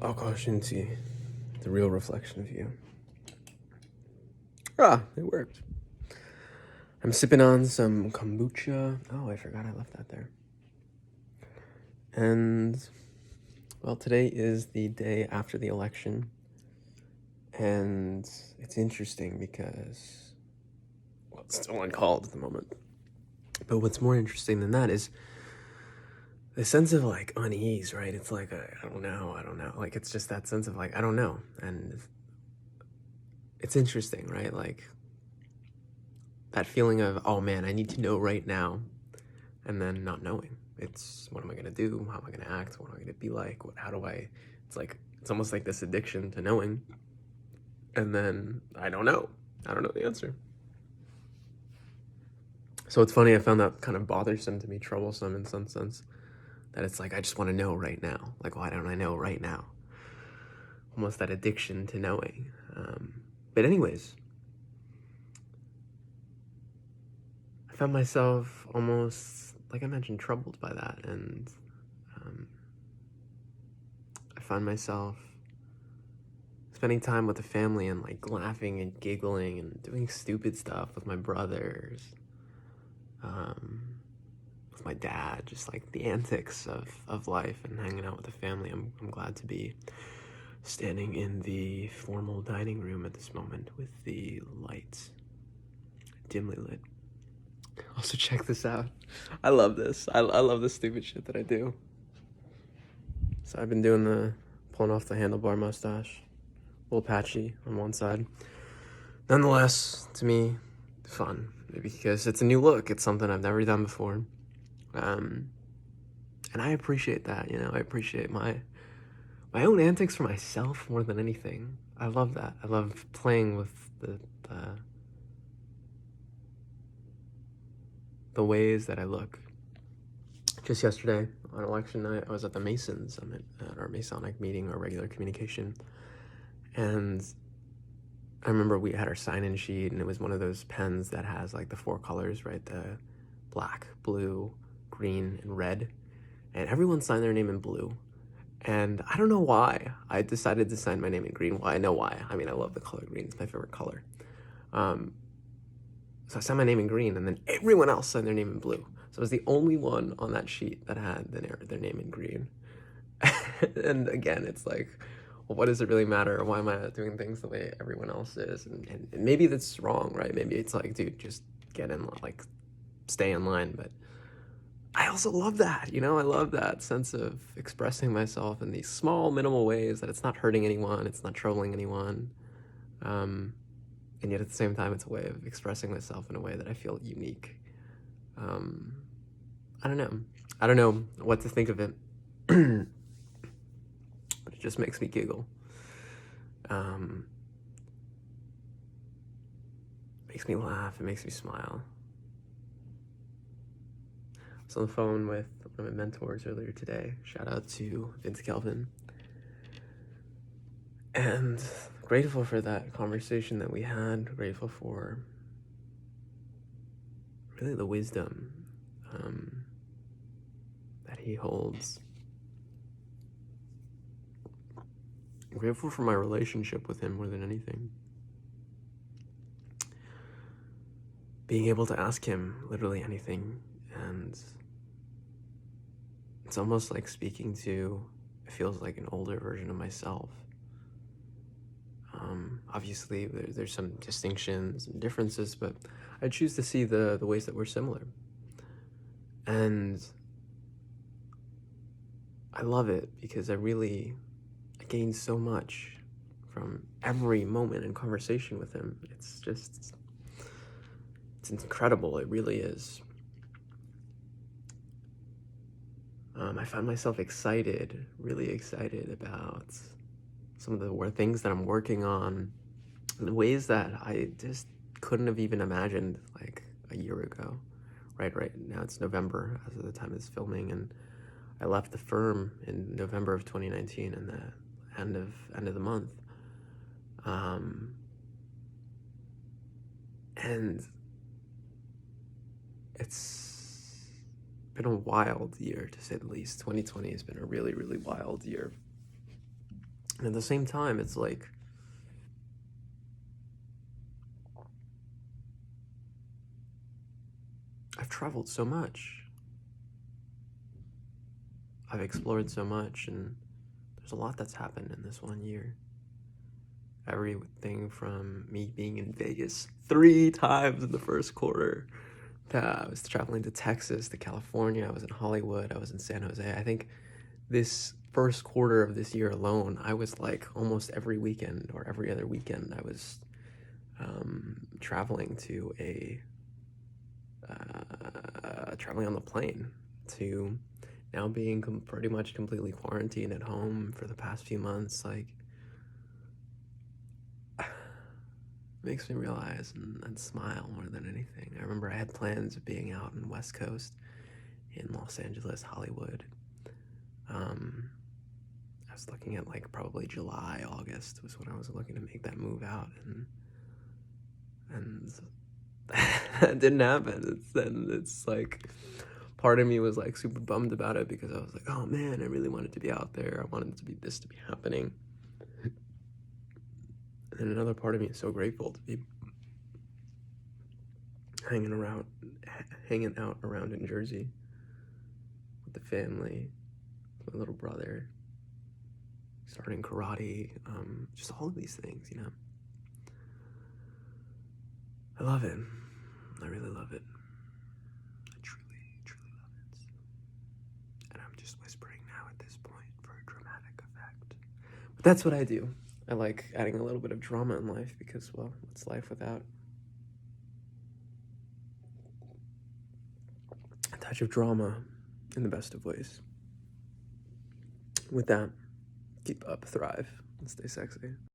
Akash Inti, the real reflection of you. It worked. I'm sipping on some kombucha. Oh, I forgot I left that there. And, well, today is the day after the election. And it's interesting because, well, it's still uncalled at the moment. But what's more interesting than that is the sense of, unease, right? It's like, I don't know. Like, it's just that sense of, I don't know. And it's interesting, right? Like, that feeling of, oh man, I need to know right now, and then not knowing. It's, what am I gonna do? How am I gonna act? What am I gonna be like? It's almost like this addiction to knowing, and then I don't know the answer. So it's funny, I found that kind of bothersome to me, troublesome in some sense, that it's like, I just wanna know right now. Like, why don't I know right now? Almost that addiction to knowing. But anyways, I found myself almost, like I mentioned, troubled by that, and I found myself spending time with the family and laughing and giggling and doing stupid stuff with my brothers, with my dad, just the antics of life and hanging out with the family. I'm glad to be standing in the formal dining room at this moment with the lights dimly lit. Also, check this out. I love this. I love the stupid shit that I do. So I've been doing pulling off the handlebar mustache. A little patchy on one side. Nonetheless, to me, fun. Maybe because it's a new look. It's something I've never done before. And I appreciate that, I appreciate my own antics for myself more than anything. I love that. I love playing with the ways that I look. Just yesterday, on election night, I was at the Masons Summit, at our Masonic meeting, our regular communication. And I remember we had our sign-in sheet, and it was one of those pens that has the four colors, right? The black, blue, green, and red. And everyone signed their name in blue. And I don't know why I decided to sign my name in green. Well, I know why. I mean, I love the color green. It's my favorite color. So I signed my name in green, and then everyone else signed their name in blue. So I was the only one on that sheet that had their name in green. And again, it's like, well, what does it really matter? Why am I not doing things the way everyone else is? And maybe that's wrong, right? Maybe it's like, dude, just get in, stay in line. But I also love that, I love that sense of expressing myself in these small, minimal ways that it's not hurting anyone, it's not troubling anyone. And yet at the same time, it's a way of expressing myself in a way that I feel unique. I don't know what to think of it. But it just makes me giggle. Makes me laugh, it makes me smile. I was on the phone with one of my mentors earlier today. Shout out to Vince Kelvin. And grateful for that conversation that we had. Grateful for really the wisdom that he holds. I'm grateful for my relationship with him more than anything. Being able to ask him literally anything, and it's almost like speaking to, it feels like an older version of myself. Obviously, there's some distinctions and differences, but I choose to see the ways that we're similar. And I love it because I gained so much from every moment in conversation with him. It's incredible. It really is. I find myself really excited about some of the things that I'm working on in ways that I just couldn't have even imagined a year ago. Right now it's November as of the time of this filming, and I left the firm in November of 2019 in the end of the month. And it's been a wild year, to say the least. 2020 has been a really, really wild year. And at the same time, it's like, I've traveled so much. I've explored so much, and there's a lot that's happened in this 1 year. Everything from me being in Vegas 3 times in the first quarter, I was traveling to Texas, to California, I was in Hollywood, I was in San Jose. I think this first quarter of this year alone, I was like almost every weekend or every other weekend, I was traveling to traveling on the plane, to now being pretty much completely quarantined at home for the past few months. Like, makes me realize and smile more than anything. I remember I had plans of being out in West Coast, in Los Angeles, Hollywood. I was looking at like probably July, August was when I was looking to make that move out, and that didn't happen. It's like, part of me was like super bummed about it because I was like, oh man, I really wanted to be out there. I wanted this to be happening. And then another part of me is so grateful to be hanging out around in Jersey with the family, my little brother, starting karate, just all of these things, you know. I love it. I really love it. I truly, truly love it. And I'm just whispering now at this point for a dramatic effect. But that's what I do. I like adding a little bit of drama in life because, well, what's life without a touch of drama in the best of ways? With that, keep up, thrive, and stay sexy.